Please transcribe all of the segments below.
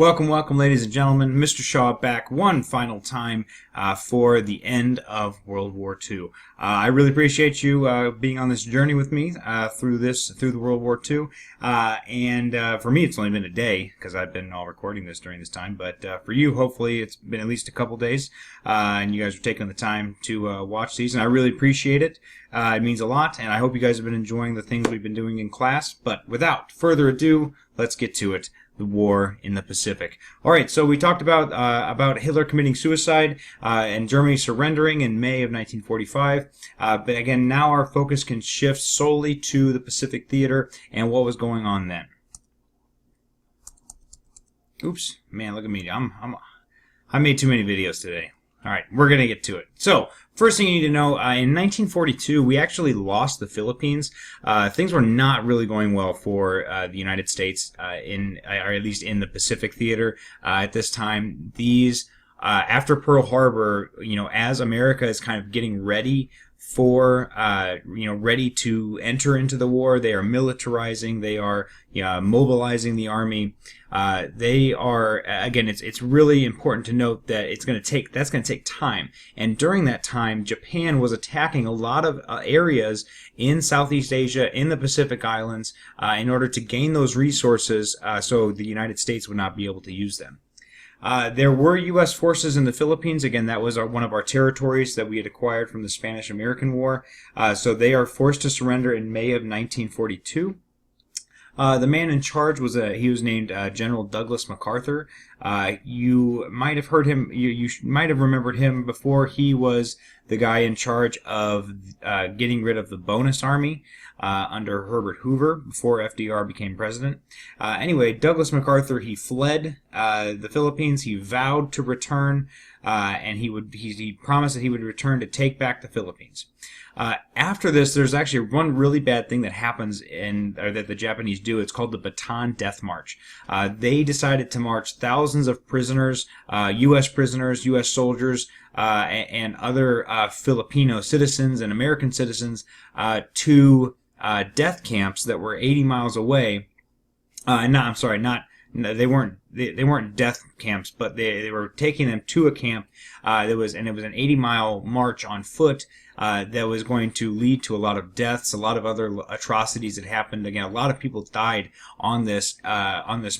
Welcome, ladies and gentlemen. Mr. Shaw back one final time for the end of World War II. I really appreciate you being on this journey with me through the World War II. For me, it's only been a day because I've been all recording this during this time. But for you, hopefully, it's been at least a couple days, and you guys are taking the time to watch these, and I really appreciate it. It means a lot, and I hope you guys have been enjoying the things we've been doing in class. But without further ado, let's get to it. The war in the Pacific. All right, so we talked about Hitler committing suicide and Germany surrendering in May of 1945. But again, now our focus can shift solely to the Pacific Theater and what was going on then. Oops, man, look at me. I made too many videos today. All right, we're going to get to it. So, first thing you need to know, in 1942, we actually lost the Philippines. Things were not really going well for the United States, or at least in the Pacific Theater at this time. After Pearl Harbor, as America is kind of getting ready for, ready to enter into the war, they are militarizing, they are mobilizing the army. They are, again, it's really important to note that that's going to take time. And during that time, Japan was attacking a lot of areas in Southeast Asia, in the Pacific Islands, in order to gain those resources so the United States would not be able to use them. There were U.S. forces in the Philippines. Again, that was one of our territories that we had acquired from the Spanish-American War. So they are forced to surrender in May of 1942. The man in charge was named General Douglas MacArthur. You might have heard him. You might have remembered him before. He was the guy in charge of getting rid of the bonus army under Herbert Hoover before FDR became president. Anyway, Douglas MacArthur, he fled the Philippines. He vowed to return, and he promised that he would return to take back the Philippines. After this, there's actually one really bad thing that happens that the Japanese do. It's called the Bataan Death March. They decided to march thousands of prisoners, U.S. soldiers, and other Filipino citizens and American citizens to death camps that were 80 miles away. They weren't death camps, but they were taking them to a camp. It was an 80-mile march on foot that was going to lead to a lot of deaths, a lot of other atrocities that happened. Again, a lot of people died on this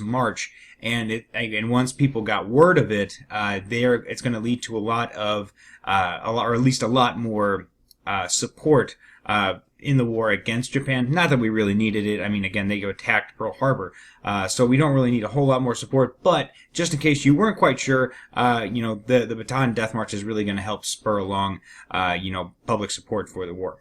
march, and once people got word of it, it's going to lead to a lot more support in the war against Japan. Not that we really needed it. I mean, again, they attacked Pearl Harbor, so we don't really need a whole lot more support. But just in case you weren't quite sure, the Bataan Death March is really going to help spur along, public support for the war.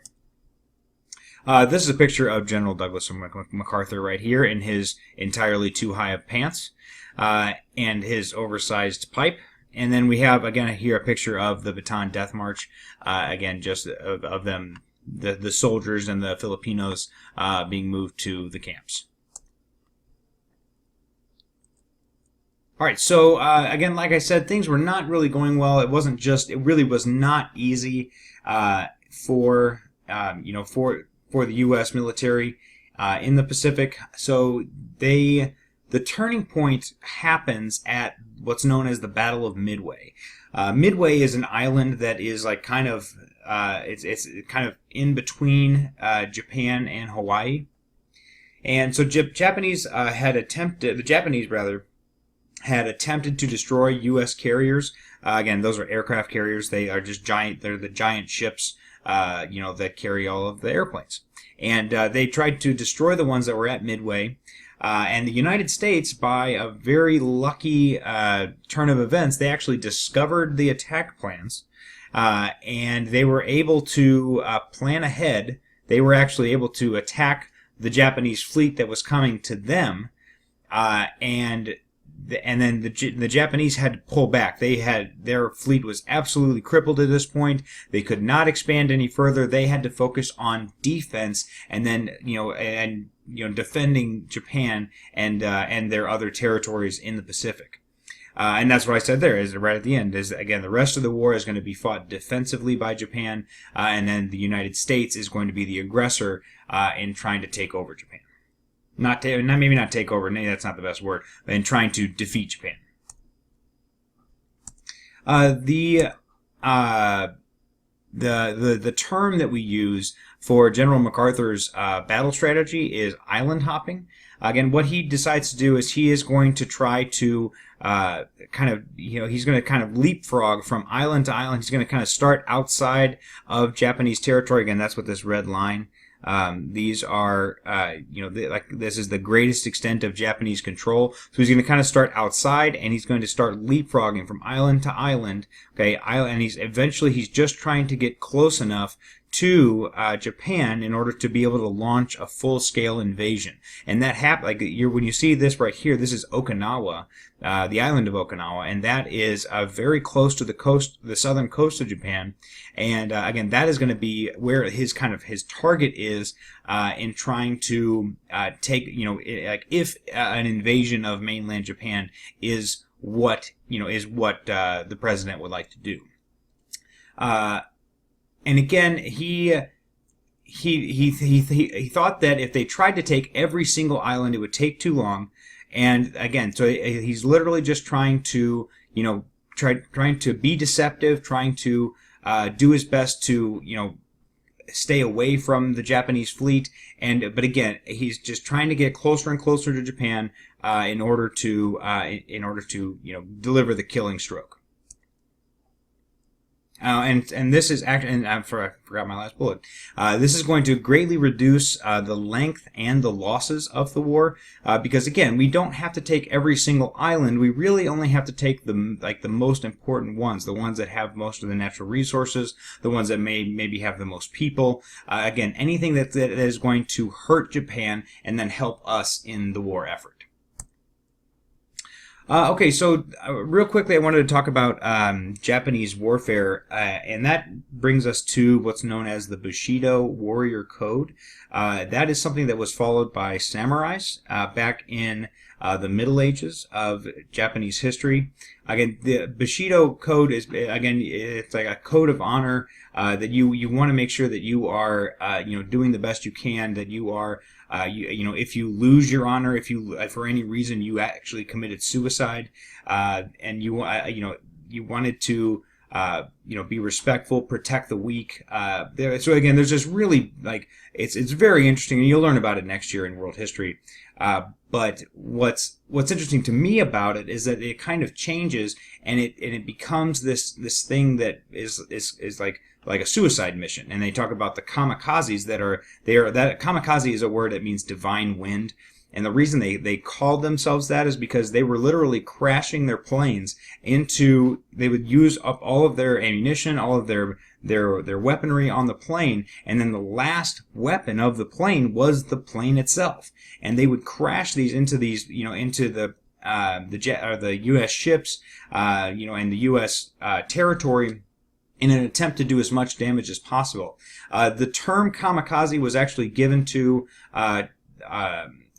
This is a picture of General Douglas MacArthur right here in his entirely too high of pants and his oversized pipe. And then we have, again, here a picture of the Bataan Death March, again, just of them, the soldiers and the Filipinos being moved to the camps. All right, so again, like I said, things were not really going well. It really was not easy for the U.S. military in the Pacific. So the turning point happens at what's known as the Battle of Midway. Midway is an island that is like it's kind of in between Japan and Hawaii, and so the Japanese had attempted to destroy U.S. carriers. Again, those are aircraft carriers. They are just giant. They're the giant ships, that carry all of the airplanes. And they tried to destroy the ones that were at Midway. And the United States, by a very lucky turn of events, they actually discovered the attack plans. And they were able to plan ahead. They were actually able to attack the Japanese fleet that was coming to them, and then the Japanese had to pull back. Their fleet was absolutely crippled at this point. They could not expand any further. They had to focus on defense, and then defending Japan and their other territories in the Pacific. And that's what I said there, is right at the end, is again, the rest of the war is going to be fought defensively by Japan, and then the United States is going to be the aggressor in trying to take over Japan. maybe not take over. Maybe that's not the best word. In trying to defeat Japan. The term that we use for General MacArthur's battle strategy is island hopping. Again, what he decides to do is he is going to try to he's going to kind of leapfrog from island to island. He's going to kind of start outside of Japanese territory. Again, that's what this red line. These are, this is the greatest extent of Japanese control. So he's going to kind of start outside, and he's going to start leapfrogging from island to island. Okay, and he's just trying to get close enough to Japan in order to be able to launch a full-scale invasion. And that happened. When you see this right here, this is Okinawa, the island of Okinawa, and that is very close to the coast, the southern coast of Japan. And again, that is going to be where his target is in trying to take, if an invasion of mainland Japan is what the president would like to do. And again, he thought that if they tried to take every single island, it would take too long. And again, so he's literally just trying to, trying to be deceptive, trying to do his best to, stay away from the Japanese fleet. But again, he's just trying to get closer and closer to Japan in order to deliver the killing stroke. And this is actually, and I forgot my last bullet. This is going to greatly reduce the length and the losses of the war, because again, we don't have to take every single island. We really only have to take the most important ones, the ones that have most of the natural resources, the ones that maybe have the most people. Again, anything that is going to hurt Japan and then help us in the war effort. Okay, so real quickly, I wanted to talk about Japanese warfare, and that brings us to what's known as the Bushido Warrior Code. That is something that was followed by samurais back in the Middle Ages of Japanese history. Again, the Bushido Code is, it's like a code of honor that you want to make sure that you are, doing the best you can, that you are, if you lose your honor, if you, for any reason, you actually committed suicide, and you wanted to, be respectful, protect the weak. So again, there's this really, it's very interesting, and you'll learn about it next year in world history. But what's interesting to me about it is that it kind of changes, and it becomes this thing that is like a suicide mission. And they talk about the kamikazes that kamikaze is a word that means divine wind. And the reason they called themselves that is because they were literally crashing their planes they would use up all of their ammunition, all of their weaponry on the plane, and then the last weapon of the plane was the plane itself. And they would crash these into the U.S. ships, and the U.S. territory, in an attempt to do as much damage as possible. The term kamikaze was actually given to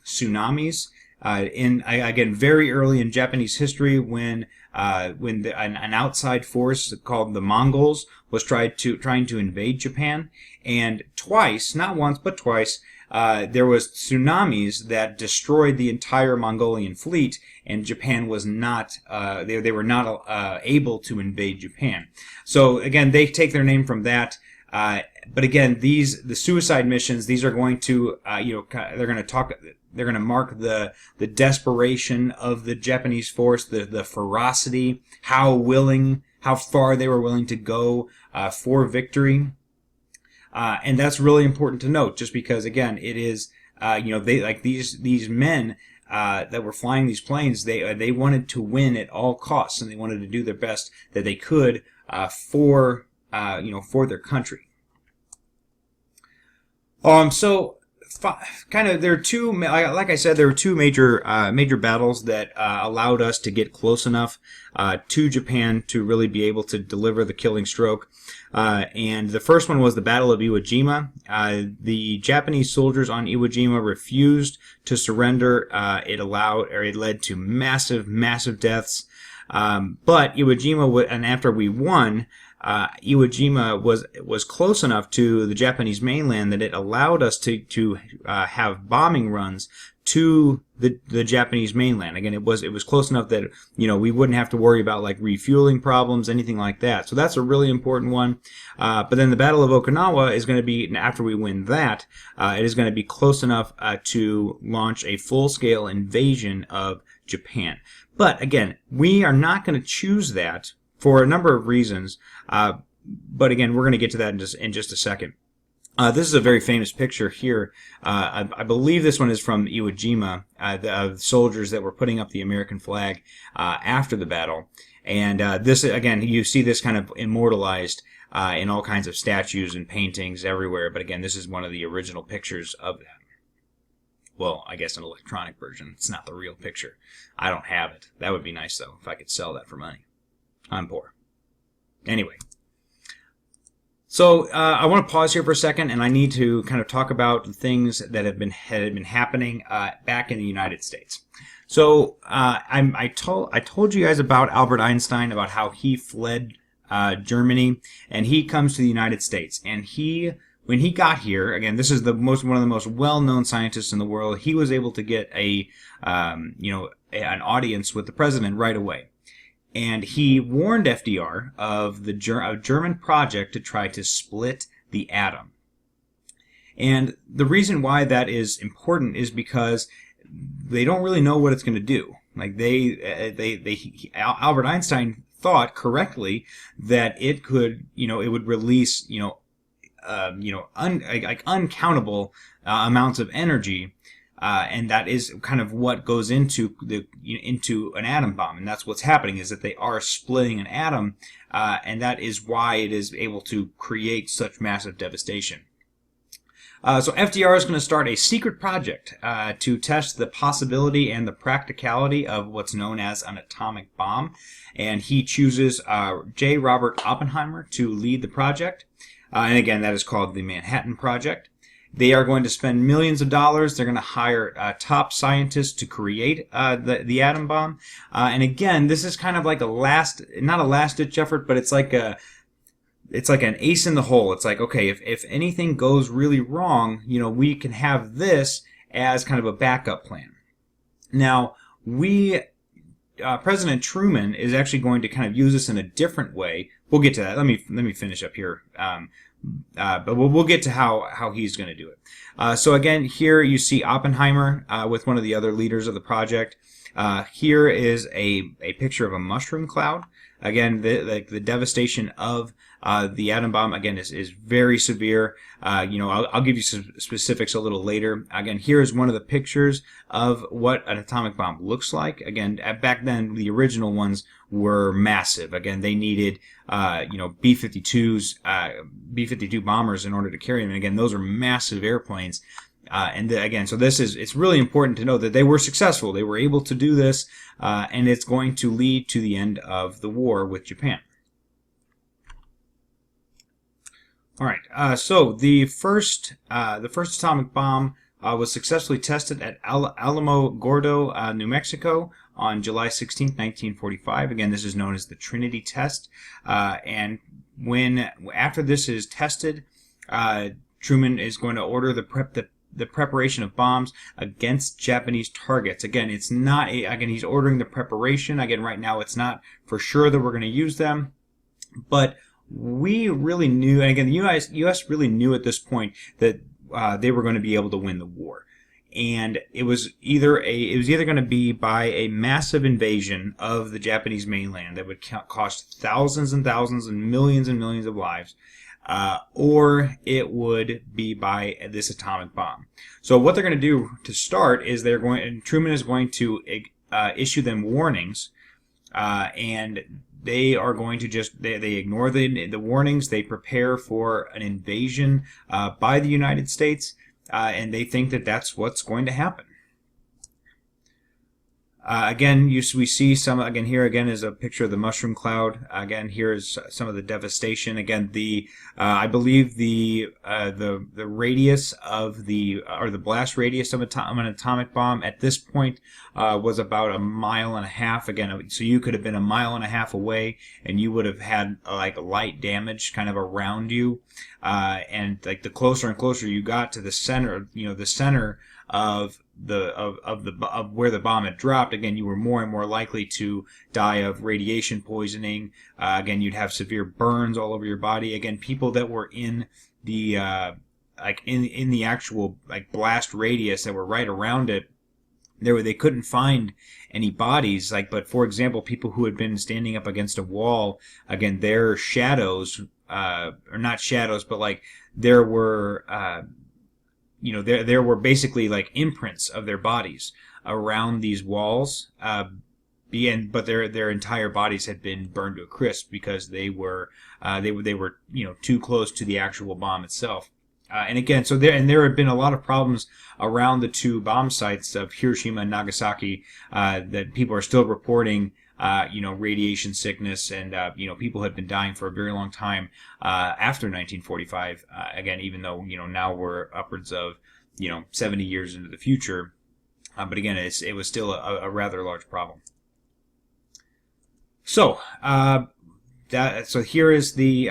tsunamis again very early in Japanese history when an outside force called the Mongols was trying to invade Japan, and twice, not once but twice, there was tsunamis that destroyed the entire Mongolian fleet, and Japan was not they were not able to invade Japan. So again, they take their name from that. But again, the suicide missions, these are going to they're going to mark the desperation of the Japanese force, the ferocity, how far they were willing to go for victory. And that's really important to note, just because again, it is these men that were flying these planes, they wanted to win at all costs, and they wanted to do their best that they could for their country. So there are two, like I said, there were two major battles that allowed us to get close enough to Japan to really be able to deliver the killing stroke. And the first one was the Battle of Iwo Jima. The Japanese soldiers on Iwo Jima refused to surrender. It led to massive deaths. But Iwo Jima, and after we won, Iwo Jima was close enough to the Japanese mainland that it allowed us to have bombing runs to the Japanese mainland. Again, it was close enough that we wouldn't have to worry about like refueling problems, anything like that. So that's a really important one. But then the Battle of Okinawa is going to be, after we win that, it is going to be close enough to launch a full-scale invasion of Japan. But again, we are not going to choose that for a number of reasons. But again, we're going to get to that in just a second. This is a very famous picture here. I believe this one is from Iwo Jima, the soldiers that were putting up the American flag after the battle. And this, again, you see this kind of immortalized in all kinds of statues and paintings everywhere. But again, this is one of the original pictures of that. Well, I guess an electronic version. It's not the real picture. I don't have it. That would be nice, though, if I could sell that for money. I'm poor. Anyway. So I want to pause here for a second, and I need to kind of talk about the things that had been happening back in the United States. So I told you guys about Albert Einstein, about how he fled Germany, and he comes to the United States. And when he got here, again, this is one of the most well-known scientists in the world. He was able to get an audience with the president right away. And he warned FDR of a German project to try to split the atom. And the reason why that is important is because they don't really know what it's going to do. Like Albert Einstein thought correctly that it could, it would release, uncountable amounts of energy. And that is kind of what goes into an atom bomb, and that's what's happening, is that they are splitting an atom, and that is why it is able to create such massive devastation. So FDR is going to start a secret project to test the possibility and the practicality of what's known as an atomic bomb, and he chooses J. Robert Oppenheimer to lead the project, and again, that is called the Manhattan Project. They are going to spend millions of dollars. They're going to hire top scientists to create the atom bomb. And again, this is kind of like not a last-ditch effort, but it's like an ace in the hole. It's like, okay, if anything goes really wrong, we can have this as kind of a backup plan. Now, President Truman is actually going to kind of use this in a different way. We'll get to that. Let me finish up here. But we'll get to how he's going to do it. So again, here you see Oppenheimer with one of the other leaders of the project. Here is a picture of a mushroom cloud. Again, the devastation of the atom bomb, again, is very severe. I'll give you some specifics a little later. Again, here is one of the pictures of what an atomic bomb looks like. Again, back then, the original ones were massive. Again, they needed, B-52s, B-52 bombers in order to carry them. And again, those are massive airplanes. Again, so it's really important to know that they were successful. They were able to do this, and it's going to lead to the end of the war with Japan. All right. So the first atomic bomb was successfully tested at Alamo Gordo, New Mexico, on July 16, 1945. Again, this is known as the Trinity test. And after this is tested, Truman is going to order the preparation of bombs against Japanese targets. Again, he's ordering the preparation. Again, right now it's not for sure that we're going to use them, but we really knew, and again, the U.S. really knew at this point that they were going to be able to win the war. And it was either going to be by a massive invasion of the Japanese mainland that would cost thousands and thousands and millions of lives, or it would be by this atomic bomb. So what they're going to do to start is Truman is going to issue them warnings, and they are going to they ignore the warnings. They prepare for an invasion by the United States, and they think that that's what's going to happen. Again, we see some. Again, here again is a picture of the mushroom cloud. Again, here is some of the devastation. Again, I believe the radius of the blast radius of an atomic bomb at this point was about 1.5 miles. Again, so you could have been 1.5 miles away, and you would have had like light damage kind of around you. And like the closer and closer you got to the center, of where the bomb had dropped, again, you were more and more likely to die of radiation poisoning. Again, you'd have severe burns all over your body. Again, people that were in the in the actual blast radius that were right around it, they couldn't find any bodies. But for example, people who had been standing up against a wall, again, their shadows, or not shadows, but there were there were basically imprints of their bodies around these walls. But their entire bodies had been burned to a crisp because they were too close to the actual bomb itself. And again, there have been a lot of problems around the two bomb sites of Hiroshima and Nagasaki, that people are still reporting, radiation sickness, and people have been dying for a very long time after 1945. Again, even though now we're upwards of 70 years into the future, but again, it was still a rather large problem. So here is the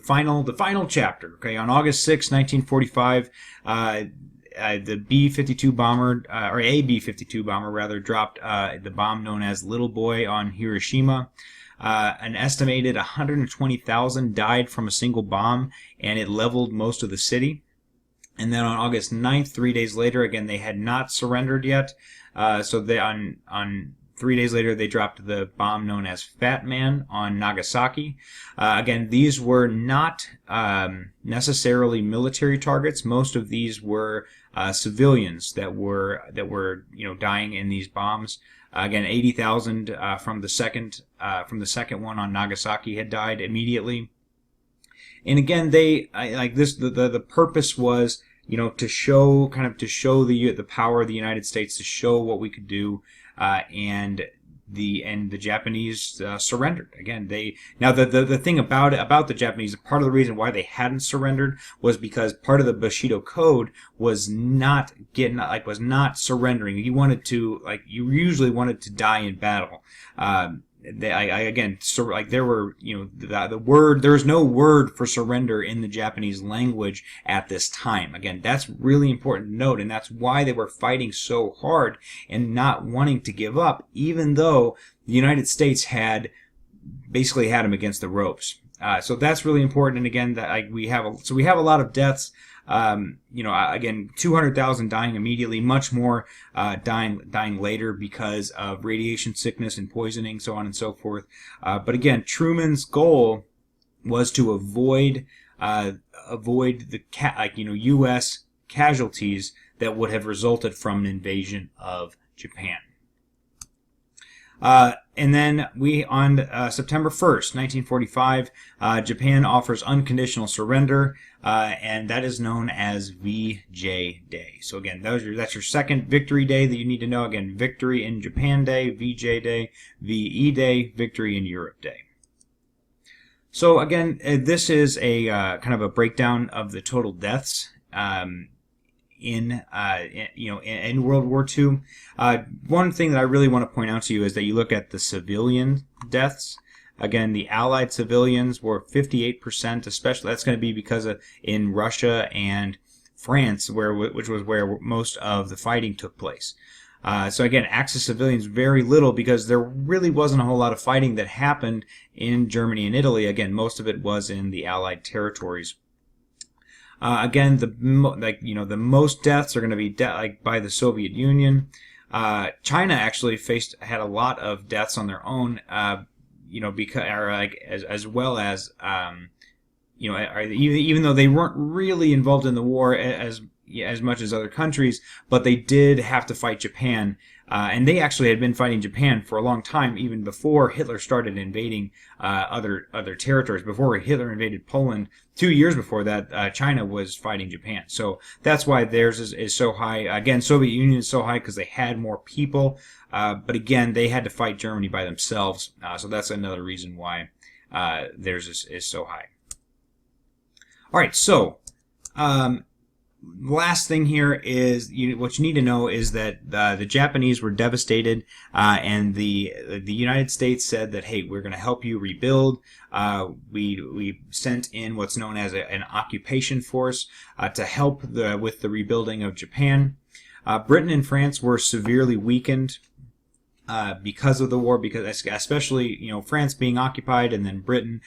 final chapter. Okay, on August 6, 1945, the B-52 bomber, or a B-52 bomber rather, dropped the bomb known as Little Boy on Hiroshima. An estimated 120,000 died from a single bomb, and it leveled most of the city. And then on August 9th, 3 days later, again, they had not surrendered yet. So they on 3 days later, they dropped the bomb known as Fat Man on Nagasaki. Again, these were not necessarily military targets. Most of these were civilians that were dying in these bombs. Again, 80,000 from the second one on Nagasaki had died immediately. And again, the purpose was to show the power of the United States, to show what we could do. And the Japanese surrendered. Again, the thing about the Japanese, part of the reason why they hadn't surrendered was because part of the Bushido Code was not surrendering. You usually wanted to die in battle. There were, there was no word for surrender in the Japanese language at this time. Again, that's really important to note, and that's why they were fighting so hard and not wanting to give up, even though the United States had basically had them against the ropes. So that's really important. And again, we have a lot of deaths. Again, 200,000 dying immediately, much more dying later because of radiation sickness and poisoning, so on and so forth. But again, Truman's goal was to avoid the U.S. casualties that would have resulted from an invasion of Japan. And then on September 1st, 1945, Japan offers unconditional surrender, and that is known as VJ Day. So again, that's your second victory day that you need to know. Again, Victory in Japan Day, VJ Day, VE Day, Victory in Europe Day. So again, this is a kind of a breakdown of the total deaths in World War II. One thing that I really want to point out to you is that you look at the civilian deaths. Again, the Allied civilians were 58%, especially that's going to be because in Russia and France, which was where most of the fighting took place. So again, Axis civilians, very little, because there really wasn't a whole lot of fighting that happened in Germany and Italy. Again, most of it was in the Allied territories. Again, the most deaths are going to be by the Soviet Union. China actually had a lot of deaths on their own, as well as even though they weren't really involved in the war as much as other countries, but they did have to fight Japan. And they actually had been fighting Japan for a long time, even before Hitler started invading other territories. Before Hitler invaded Poland, 2 years before that, China was fighting Japan. So that's why theirs is so high. Again, Soviet Union is so high because they had more people. But again, they had to fight Germany by themselves. So that's another reason why theirs is so high. All right, so last thing here is what you need to know is that the Japanese were devastated, and the United States said that, hey, we're going to help you rebuild. We sent in what's known as an occupation force to help with the rebuilding of Japan. Britain and France were severely weakened because of the war, because especially France being occupied, and then Britain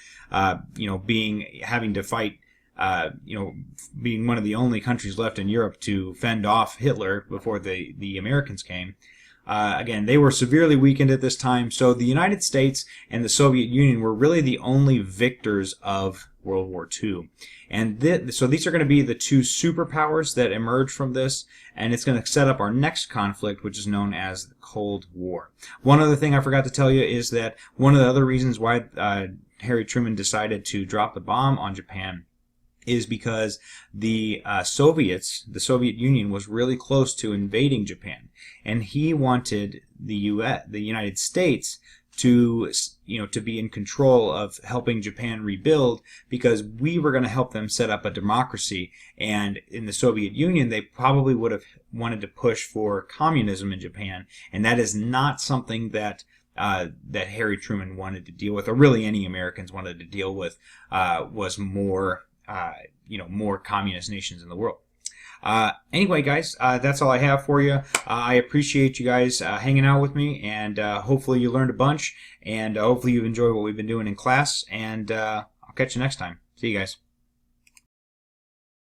being having to fight, being one of the only countries left in Europe to fend off Hitler before the Americans came. Again, they were severely weakened at this time, so the United States and the Soviet Union were really the only victors of World War II. And so these are going to be the two superpowers that emerge from this, and it's going to set up our next conflict, which is known as the Cold War. One other thing I forgot to tell you is that one of the other reasons why Harry Truman decided to drop the bomb on Japan is because the Soviet Union was really close to invading Japan, and he wanted the United States to be in control of helping Japan rebuild, because we were going to help them set up a democracy. And in the Soviet Union, they probably would have wanted to push for communism in Japan, and that is not something that Harry Truman wanted to deal with, or really any Americans wanted to deal with. Was more more communist nations in the world. Anyway, guys, that's all I have for you. I appreciate you guys hanging out with me, and hopefully you learned a bunch, and hopefully you've enjoyed what we've been doing in class, and I'll catch you next time. See you guys.